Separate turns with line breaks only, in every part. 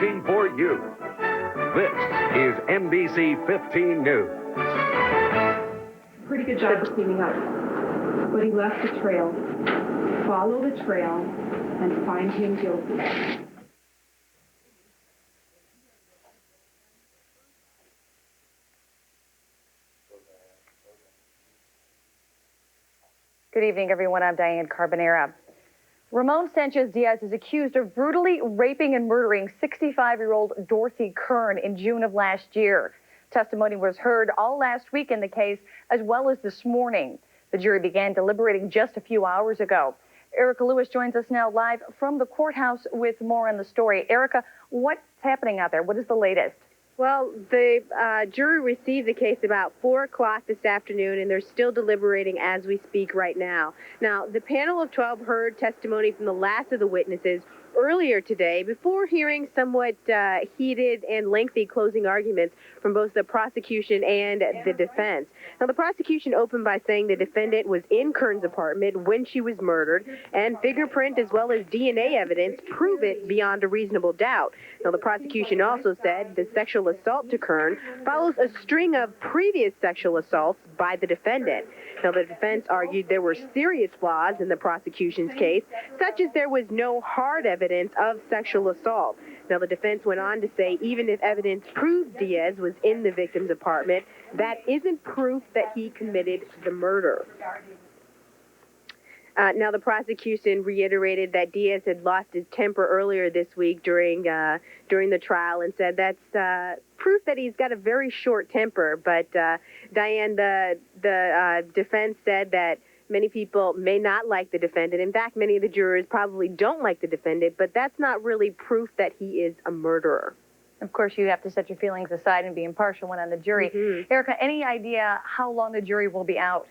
working for you. This is NBC 15 News.
Pretty good job of cleaning up, but he left a trail. Follow the trail and find him guilty.
Good evening, everyone. I'm Diane Carbonera. Ramon Sanchez-Diaz is accused of brutally raping and murdering 65-year-old Dorothy Kern in June of last year. Testimony was heard all last week in the case, as well as this morning. The jury began deliberating just a few hours ago. Erica Lewis joins us now live from the courthouse with more on the story. Erica, what's happening out there? What is the latest?
Well, the jury received the case about 4 o'clock this afternoon, and they're still deliberating as we speak right now. Now, the panel of 12 heard testimony from the last of the witnesses earlier today before hearing somewhat heated and lengthy closing arguments from both the prosecution and the defense. Now, the prosecution opened by saying the defendant was in Kern's apartment when she was murdered, and fingerprint as well as DNA evidence prove it beyond a reasonable doubt. Now, the prosecution also said the sexual assault to Kern follows a string of previous sexual assaults by the defendant. Now, the defense argued there were serious flaws in the prosecution's case, such as there was no hard evidence of sexual assault. Now, the defense went on to say even if evidence proved Diaz was in the victim's apartment, that isn't proof that he committed the murder. Now, the prosecution reiterated that Diaz had lost his temper earlier this week during the trial and said that's proof that he's got a very short temper. But, Diane, the defense said that many people may not like the defendant. In fact, many of the jurors probably don't like the defendant, but that's not really proof that he is a murderer.
Of course, you have to set your feelings aside and be impartial when on the jury.
Mm-hmm.
Erica, any idea how long the jury will be out?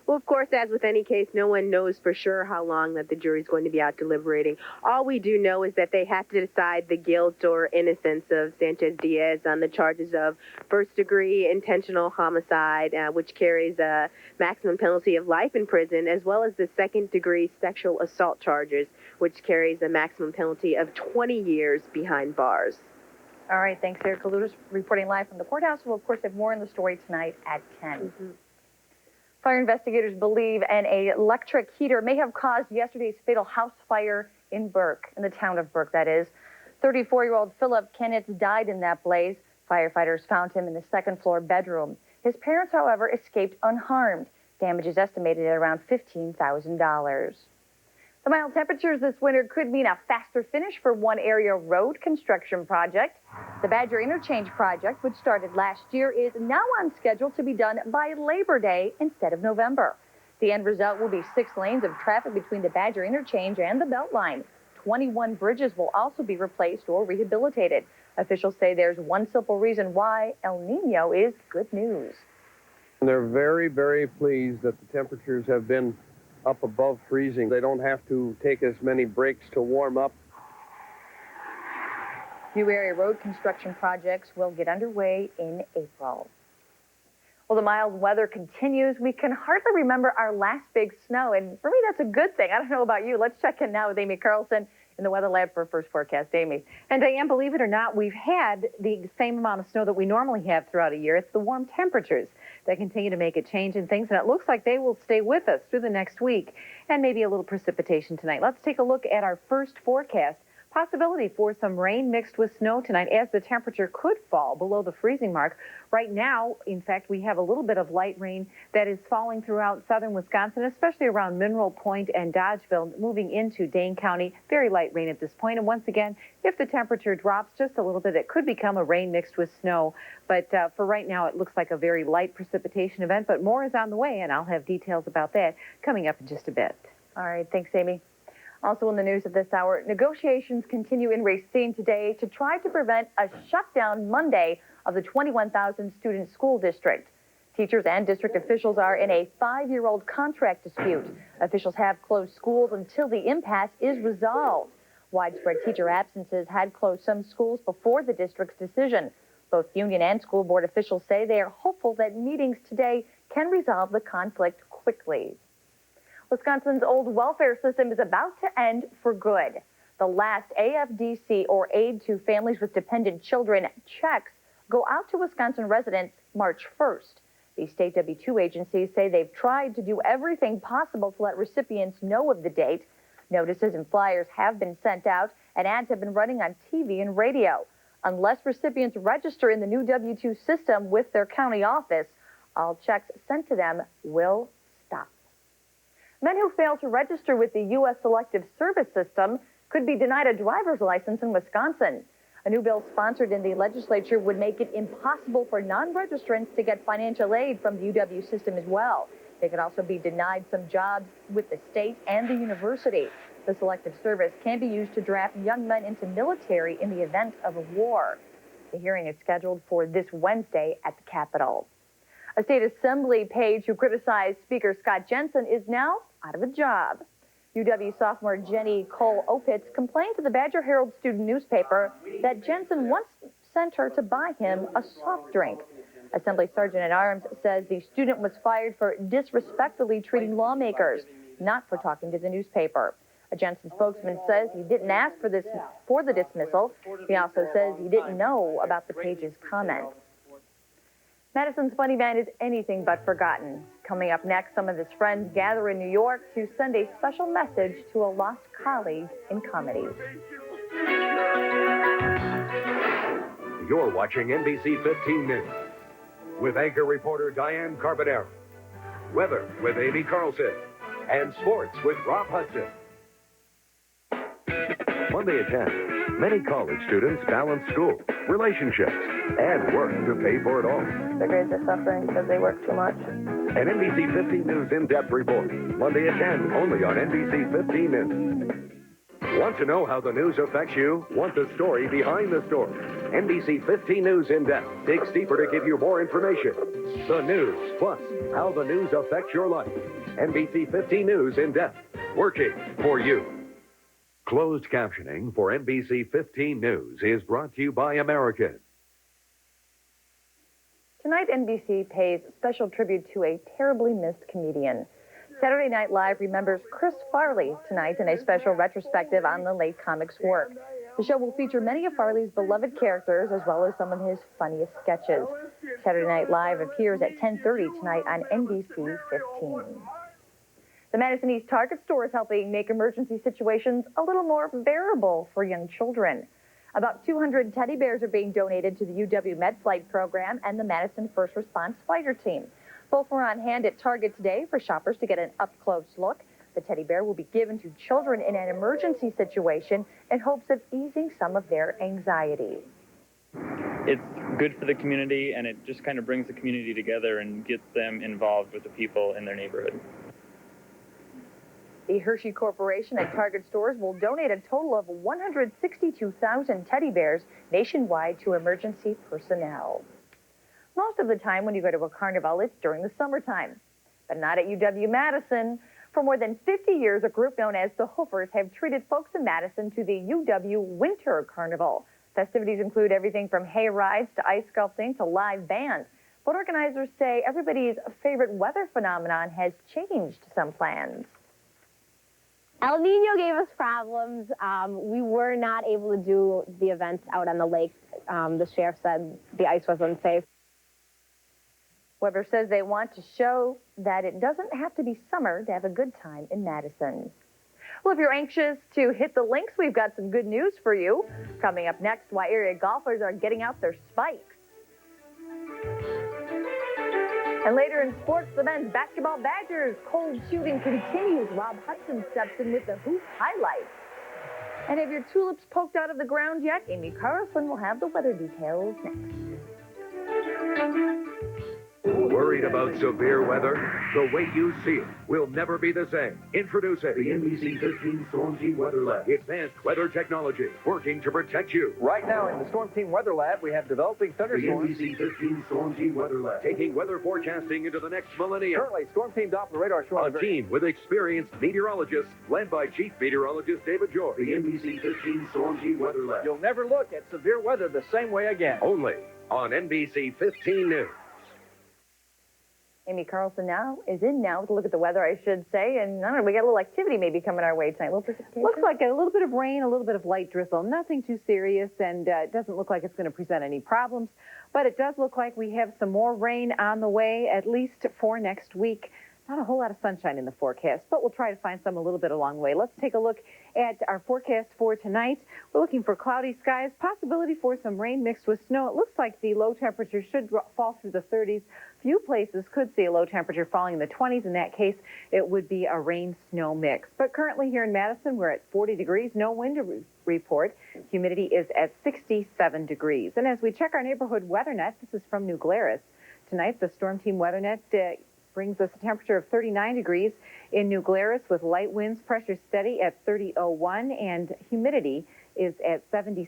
Well, of course, as with any case, no one knows for sure how long that the jury's going to be out deliberating. All we do know is that they have to decide the guilt or innocence of Sanchez-Diaz on the charges of first-degree intentional homicide, which carries a maximum penalty of life in prison, as well as the second-degree sexual assault charges, which carries a maximum penalty of 20 years behind bars.
All right, thanks, Erica Lewis, reporting live from the courthouse. We'll, of course, have more on the story tonight at 10.
Mm-hmm.
Fire investigators believe an electric heater may have caused yesterday's fatal house fire in Burke, in the town of Burke, that is. 34-year-old Philip Kenneth died in that blaze. Firefighters found him in the second-floor bedroom. His parents, however, escaped unharmed. Damage is estimated at around $15,000. The mild temperatures this winter could mean a faster finish for one area road construction project. The Badger Interchange project, which started last year, is now on schedule to be done by Labor Day instead of November. The end result will be 6 lanes of traffic between the Badger Interchange and the Beltline. 21 bridges will also be replaced or rehabilitated. Officials say there's one simple reason why El Nino is good news.
They're very, very pleased that the temperatures have been up above freezing. They don't have to take as many breaks to warm up.
New area road construction projects will get underway in April. Well, the mild weather continues. We can hardly remember our last big snow, and for me, that's a good thing. I don't know about you. Let's check in now with Amy Carlson in the weather lab for first forecast. Amy.
And Diane, believe it or not, we've had the same amount of snow that we normally have throughout a year. It's the warm temperatures that continue to make a change in things, and it looks like they will stay with us through the next week, and maybe a little precipitation tonight. Let's take a look at our first forecast. Possibility for some rain mixed with snow tonight as the temperature could fall below the freezing mark. Right now, in fact, we have a little bit of light rain that is falling throughout southern Wisconsin, especially around Mineral Point and Dodgeville, moving into Dane County. Very light rain at this point. And once again, if the temperature drops just a little bit, it could become a rain mixed with snow. But for right now, it looks like a very light precipitation event. But more is on the way, and I'll have details about that coming up in just a bit.
All right. Thanks, Amy. Also in the news at this hour, negotiations continue in Racine today to try to prevent a shutdown Monday of the 21,000 student school district. Teachers and district officials are in a 5-year-old contract dispute. Officials have closed schools until the impasse is resolved. Widespread teacher absences had closed some schools before the district's decision. Both union and school board officials say they are hopeful that meetings today can resolve the conflict quickly. Wisconsin's old welfare system is about to end for good. The last AFDC, or Aid to Families with Dependent Children, checks go out to Wisconsin residents March 1st. The state W-2 agencies say they've tried to do everything possible to let recipients know of the date. Notices and flyers have been sent out, and ads have been running on TV and radio. Unless recipients register in the new W-2 system with their county office, all checks sent to them will stop. Men who fail to register with the U.S. Selective Service System could be denied a driver's license in Wisconsin. A new bill sponsored in the legislature would make it impossible for non-registrants to get financial aid from the UW system as well. They could also be denied some jobs with the state and the university. The Selective Service can be used to draft young men into military in the event of a war. The hearing is scheduled for this Wednesday at the Capitol. A state assembly page who criticized Speaker Scott Jensen is now out of a job. UW sophomore Jenny Cole-Opitz complained to the Badger Herald student newspaper that Jensen once sent her to buy him a soft drink. Assembly Sergeant-at-Arms says the student was fired for disrespectfully treating lawmakers, not for talking to the newspaper. A Jensen spokesman says he didn't ask for the dismissal. He also says he didn't know about the page's comments. Madison's funny man is anything but forgotten. Coming up next, some of his friends gather in New York to send a special message to a lost colleague in comedy.
You're watching NBC 15 News with anchor reporter Diane Carbonaro, weather with Amy Carlson, and sports with Rob Hudson. Monday at 10, many college students balance school, relationships, and work to pay for it all.
Their grades are suffering because they work too much.
An NBC 15 News in-depth report, Monday at 10, only on NBC 15 News. Want to know how the news affects you? Want the story behind the story? NBC 15 News in-depth digs deeper to give you more information. The news, plus how the news affects your life. NBC 15 News in-depth, working for you. Closed captioning for NBC 15 News is brought to you by American.
Tonight, NBC pays special tribute to a terribly missed comedian. Saturday Night Live remembers Chris Farley tonight in a special retrospective on the late comic's work. The show will feature many of Farley's beloved characters as well as some of his funniest sketches. Saturday Night Live appears at 10:30 tonight on NBC 15. The Madison East Target store is helping make emergency situations a little more bearable for young children. About 200 teddy bears are being donated to the UW MedFlight program and the Madison First Response Fighter Team. Both were on hand at Target today for shoppers to get an up-close look. The teddy bear will be given to children in an emergency situation in hopes of easing some of their anxiety.
It's good for the community, and it just kind of brings the community together and gets them involved with the people in their neighborhood.
The Hershey Corporation at Target stores will donate a total of 162,000 teddy bears nationwide to emergency personnel. Most of the time when you go to a carnival, it's during the summertime, but not at UW-Madison. For more than 50 years, a group known as the Hoofers have treated folks in Madison to the UW Winter Carnival. Festivities include everything from hay rides to ice sculpting to live bands. But organizers say everybody's favorite weather phenomenon has changed some plans.
El Nino gave us problems. We were not able to do the events out on the lake. The sheriff said the ice was unsafe.
Weber says they want to show that it doesn't have to be summer to have a good time in Madison. Well, if you're anxious to hit the links, we've got some good news for you. Coming up next, why area golfers are getting out their spikes. And later in sports, the men's basketball Badgers cold shooting continues. Rob Hudson steps in with the hoop highlights. And have your tulips poked out of the ground yet? Amy Carlson will have the weather details next.
Worried about severe weather? The way you see it will never be the same. Introducing the NBC 15 Storm Team Weather Lab. Advanced weather technology working to protect you.
Right now in the Storm Team Weather Lab, we have developing
The
thunderstorms.
NBC 15 Storm Team Weather Lab. Taking weather forecasting into the next millennium.
Currently, Storm Team Doppler radar showing
A team with experienced meteorologists led by Chief Meteorologist David Joy. The NBC 15 Storm Team Weather Lab.
You'll never look at severe weather the same way again.
Only on NBC 15 News.
Amy Carlson is in now to look at the weather, I should say. And I don't know, we got a little activity maybe coming our way tonight. A little precipitation.
Looks like a little bit of rain, a little bit of light drizzle. Nothing too serious, and it doesn't look like it's going to present any problems. But it does look like we have some more rain on the way, at least for next week. Not a whole lot of sunshine in the forecast, but we'll try to find some a little bit along the way. Let's take a look at our forecast for tonight. We're looking for cloudy skies, possibility for some rain mixed with snow. It looks like the low temperature should fall through the 30s. Few places could see a low temperature falling in the 20s. In that case, it would be a rain-snow mix. But currently here in Madison, we're at 40 degrees, no wind report. Humidity is at 67 degrees. And as we check our neighborhood weather net, this is from New Glarus. Tonight, the Storm Team weather net brings us a temperature of 39 degrees in New Glarus with light winds, pressure steady at 30.01, and humidity is at 76%.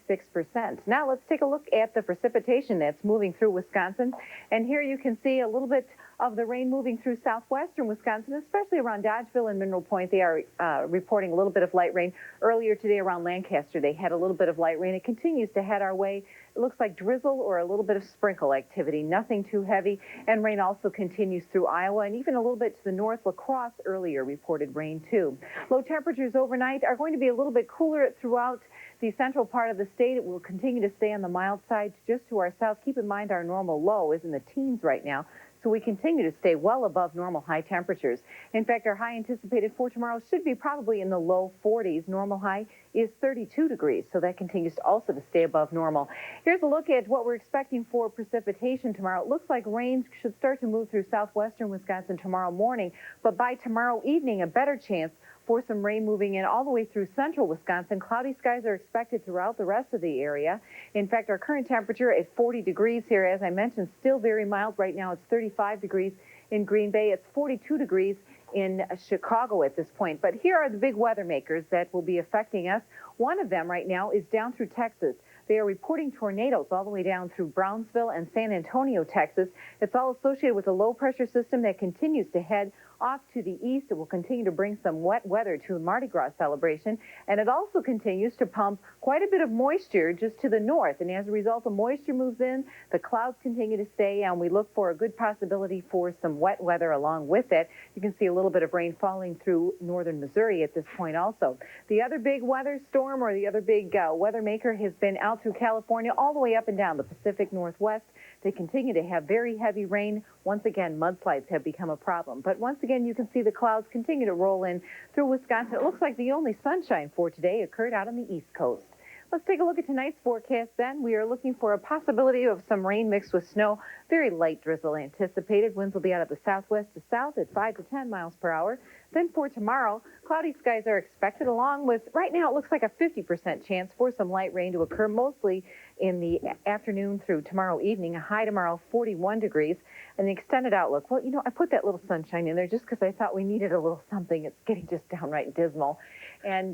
Now let's take a look at the precipitation that's moving through Wisconsin. And here you can see a little bit of the rain moving through southwestern Wisconsin, especially around Dodgeville and Mineral Point. They are reporting a little bit of light rain. Earlier today around Lancaster, they had a little bit of light rain. It continues to head our way. It looks like drizzle or a little bit of sprinkle activity, nothing too heavy. And rain also continues through Iowa and even a little bit to the north. La Crosse earlier reported rain too. Low temperatures overnight are going to be a little bit cooler throughout the central part of the state. It will continue to stay on the mild side just to our south. Keep in mind our normal low is in the teens right now. So we continue to stay well above normal high temperatures. In fact, our high anticipated for tomorrow should be probably in the low 40s. Normal high is 32 degrees, so that continues also to stay above normal. Here's a look at what we're expecting for precipitation tomorrow. It looks like rain should start to move through southwestern Wisconsin tomorrow morning, but by tomorrow evening, a better chance for some rain moving in all the way through central Wisconsin. Cloudy skies are expected throughout the rest of the area. In fact, our current temperature is 40 degrees here. As I mentioned, still very mild. Right now it's 35 degrees in Green Bay. It's 42 degrees in Chicago at this point. But here are the big weather makers that will be affecting us. One of them right now is down through Texas. They are reporting tornadoes all the way down through Brownsville and San Antonio, Texas. It's all associated with a low pressure system that continues to head off to the east. It will continue to bring some wet weather to the Mardi Gras celebration, and it also continues to pump quite a bit of moisture just to the north. And as a result, the moisture moves in, the clouds continue to stay, and we look for a good possibility for some wet weather along with it. You can see a little bit of rain falling through northern Missouri at this point also. The other big weather storm or the other big weather maker has been out through California all the way up and down the Pacific Northwest. They continue to have very heavy rain. Once again, mudslides have become a problem. But once again, you can see the clouds continue to roll in through Wisconsin. It looks like the only sunshine for today occurred out on the East Coast. Let's take a look at tonight's forecast then. We are looking for a possibility of some rain mixed with snow. Very light drizzle anticipated. Winds will be out of the southwest to south at 5 to 10 miles per hour. Then for tomorrow, cloudy skies are expected along with, right now it looks like a 50% chance for some light rain to occur mostly in the afternoon through tomorrow evening. A high tomorrow, 41 degrees. And the extended outlook, well, you know, I put that little sunshine in there just because I thought we needed a little something. It's getting just downright dismal. And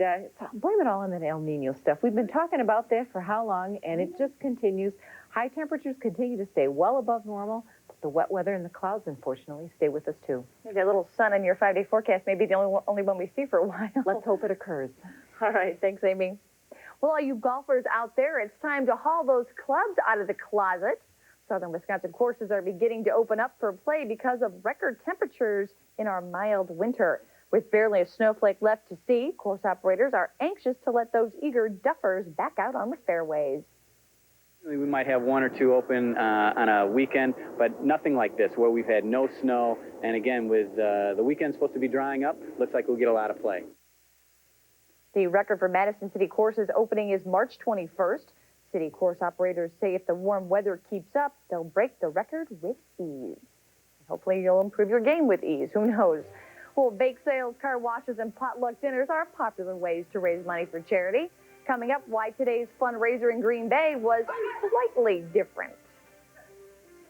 blame it all on that El Nino stuff. We've been talking about that for how long, and it just continues. High temperatures continue to stay well above normal. But the wet weather and the clouds, unfortunately, stay with us, too.
Maybe a little sun in your 5-day forecast may be the only one we see for a while.
Let's hope it occurs.
All right. Thanks, Amy. Well, all you golfers out there, it's time to haul those clubs out of the closet. Southern Wisconsin courses are beginning to open up for play because of record temperatures in our mild winter. With barely a snowflake left to see, course operators are anxious to let those eager duffers back out on the fairways.
We might have one or two open on a weekend, but nothing like this, where we've had no snow. And again, with the weekend supposed to be drying up, looks like we'll get a lot of play.
The record for Madison City courses opening is March 21st. City course operators say if the warm weather keeps up, they'll break the record with ease. Hopefully you'll improve your game with ease. Who knows? Well, bake sales, car washes, and potluck dinners are popular ways to raise money for charity. Coming up, why today's fundraiser in Green Bay was slightly different.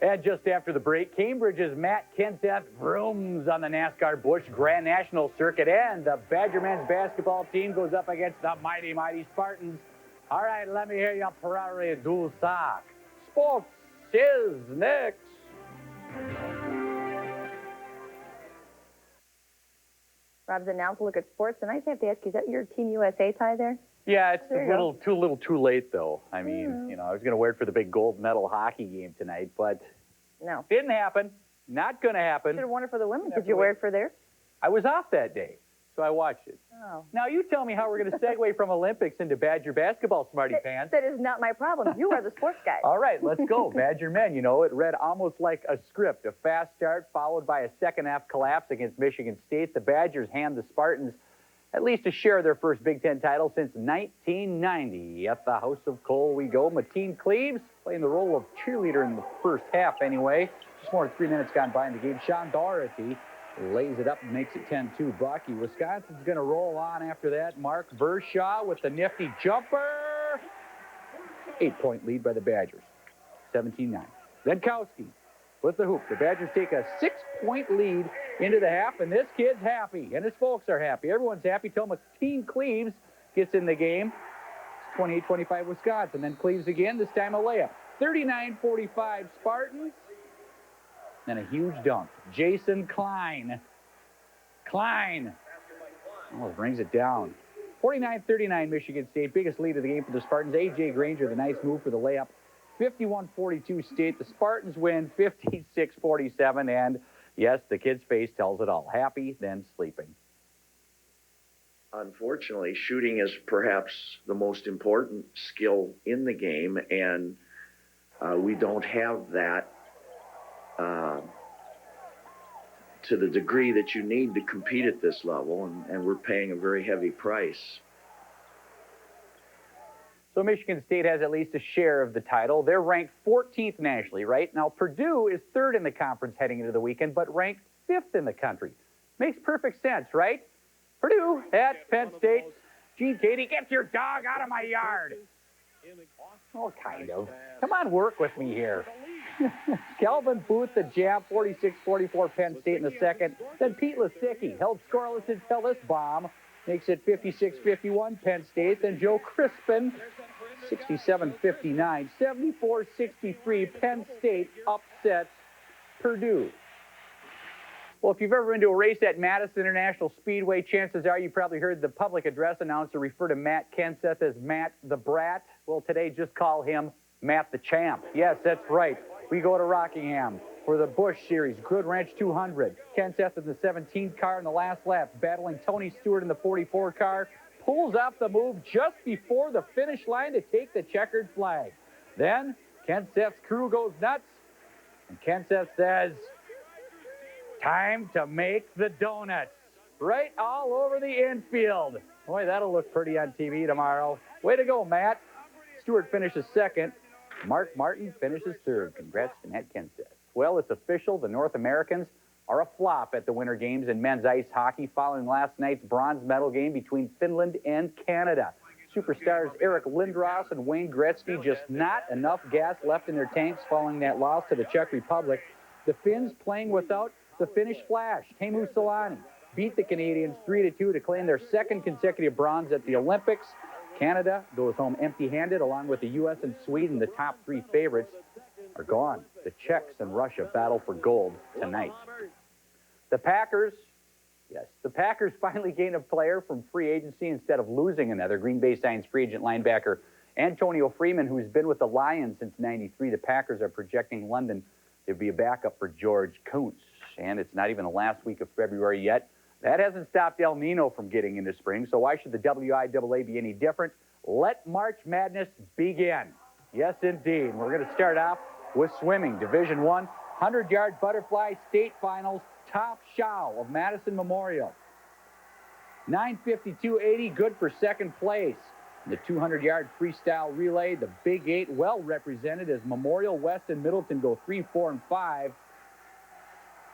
And just after the break, Cambridge's Matt Kenseth rooms on the NASCAR Busch Grand National Circuit, and the Badger men's basketball team goes up against the mighty, mighty Spartans. All right, let me hear you, Ferrari du Sac. Sports is next.
Rob's announced to look at sports, and I have to ask you, is that your Team USA tie there?
Yeah, it's a little too late, though. I mean, you know, I was going to wear it for the big gold medal hockey game tonight, but
no,
didn't happen. Not going to happen.
Should have worn it for the women. Did you wear it for theirs?
I was off that day, so I watched it.
Oh.
Now you tell me how we're going to segue from Olympics into Badger basketball, Smarty Pants.
That is not my problem. You are the sports guy.
All right, let's go. Badger men, you know, it read almost like a script. A fast start followed by a second-half collapse against Michigan State. The Badgers hand the Spartans at least a share of their first Big Ten title since 1990. At the House of Coal we go. Mateen Cleaves playing the role of cheerleader in the first half anyway. Just more than 3 minutes gone by in the game. Sean Doherty lays it up and makes it 10-2 Bucky. Wisconsin's going to roll on after that. Mark Vershaw with the nifty jumper. 8-point lead by the Badgers. 17-9. Zenkowski with the hoop. The Badgers take a 6-point lead into the half, and this kid's happy, and his folks are happy. Everyone's happy till Mateen Cleaves gets in the game. It's 28-25 Wisconsin. Then Cleaves again, this time a layup. 39-45 Spartans. And a huge dunk. Jason Klein. Oh, brings it down. 49-39 Michigan State. Biggest lead of the game for the Spartans. A.J. Granger, the nice move for the layup. 51-42 State. The Spartans win 56-47. And, yes, the kid's face tells it all. Happy, then sleeping.
Unfortunately, shooting is perhaps the most important skill in the game, and we don't have that to the degree that you need to compete at this level, and we're paying a very heavy price.
So Michigan State has at least a share of the title. They're ranked 14th nationally, right? Now, Purdue is 3rd in the conference heading into the weekend, but ranked 5th in the country. Makes perfect sense, right? Purdue at Penn State. Gene Katie, get your dog out of my yard. Oh, kind of. Come on, work with me here. Kelvin Booth, the jab, 46-44 Penn State in the second. Then Pete Lisicki held scoreless until this bomb. Makes it 56-51 Penn State. Then Joe Crispin, 67-59. 74-63 Penn State upsets Purdue. Well, if you've ever been to a race at Madison International Speedway, chances are you probably heard the public address announcer refer to Matt Kenseth as Matt the Brat. Well, today, just call him Matt the Champ. Yes, that's right. We go to Rockingham for the Busch Series, Good Ranch 200. Kenseth in the 17 car in the last lap, battling Tony Stewart in the 44 car. Pulls off the move just before the finish line to take the checkered flag. Then Kenseth's crew goes nuts, and Kenseth says, "Time to make the donuts." Right all over the infield. Boy, that'll look pretty on TV tomorrow. Way to go, Matt. Stewart finishes second. Mark Martin finishes third. Congrats to Matt Kenseth. Well, it's official. The North Americans are a flop at the Winter Games in men's ice hockey following last night's bronze medal game between Finland and Canada. Superstars Eric Lindros and Wayne Gretzky, just not enough gas left in their tanks following that loss to the Czech Republic. The Finns playing without the Finnish Flash, Teemu Selanne, beat the Canadians 3-2 to claim their second consecutive bronze at the Olympics. Canada goes home empty-handed, along with the U.S. and Sweden. The top 3 favorites are gone. The Czechs and Russia battle for gold tonight. The Packers finally gained a player from free agency instead of losing another. Green Bay signs free agent linebacker Antonio Freeman, who's been with the Lions since '93. The Packers are projecting London to be a backup for George Kuntz. And it's not even the last week of February yet. That hasn't stopped El Nino from getting into spring, so why should the WIAA be any different? Let March Madness begin. Yes, indeed. We're going to start off with swimming. Division I, 100-yard butterfly state finals, top show of Madison Memorial. 9:52.80, good for second place. The 200-yard freestyle relay, the Big 8, well represented as Memorial, West, and Middleton go 3, 4, and 5.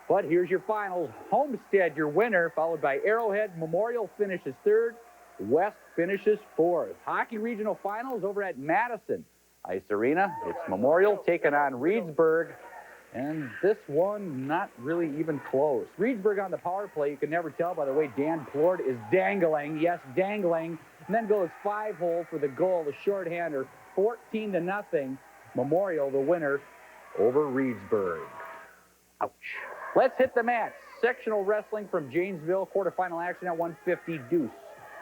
But here's your finals. Homestead, your winner, followed by Arrowhead. Memorial finishes third. West finishes fourth. Hockey regional finals over at Madison Ice Arena. It's Memorial taking on Reedsburg. And this one, not really even close. Reedsburg on the power play. You can never tell by the way Dan Plord is dangling. Yes, dangling. And then goes 5-hole for the goal. The shorthander, 14-0. Memorial, the winner, over Reedsburg. Ouch. Let's hit the mat. Sectional wrestling from Janesville. Quarterfinal action at 150 deuce.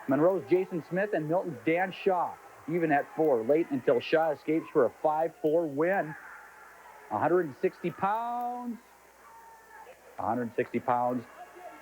Monroe's Jason Smith and Milton's Dan Shaw. Even at 4. Late until Shaw escapes for a 5-4 win. 160 pounds. 160 pounds.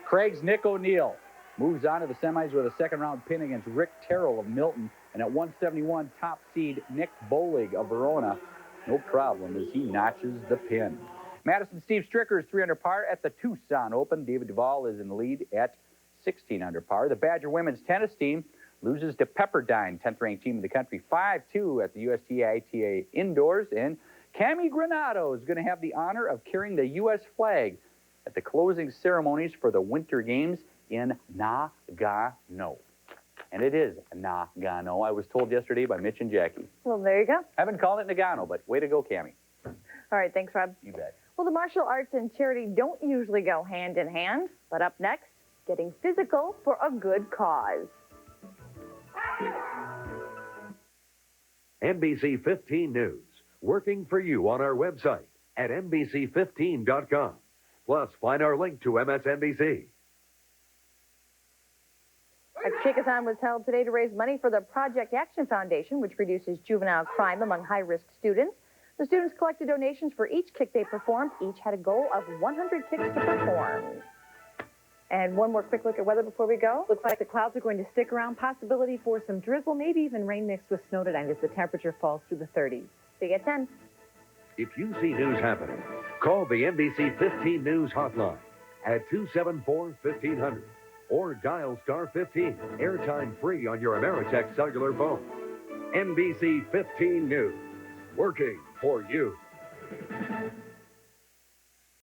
Craig's Nick O'Neill moves on to the semis with a second-round pin against Rick Terrell of Milton. And at 171, top seed Nick Bolig of Verona. No problem as he notches the pin. Madison Steve Stricker is 3 under par at the Tucson Open. David Duvall is in the lead at 16 under par. The Badger women's tennis team loses to Pepperdine, 10th-ranked team in the country, 5-2 at the USTA Indoors. And Cami Granado is going to have the honor of carrying the U.S. flag at the closing ceremonies for the Winter Games in Nagano. And it is Nagano. I was told yesterday by Mitch and Jackie.
Well, there you go.
I haven't called it Nagano, but way to go, Cami.
All right, thanks, Rob.
You bet.
Well, the martial arts and charity don't usually go hand in hand, but up next, getting physical for a good cause.
NBC 15 News, working for you on our website at NBC15.com. Plus, find our link to MSNBC.
A kickathon was held today to raise money for the Project Action Foundation, which reduces juvenile crime among high-risk students. The students collected donations for each kick they performed. Each had a goal of 100 kicks to perform. And one more quick look at weather before we go.
Looks like the clouds are going to stick around. Possibility for some drizzle, maybe even rain mixed with snow tonight as the temperature falls through the 30s.
See you at 10.
If you see news happening, call the NBC 15 News hotline at 274-1500 or dial *15, airtime free on your Ameritech cellular phone. NBC 15 News, working for you.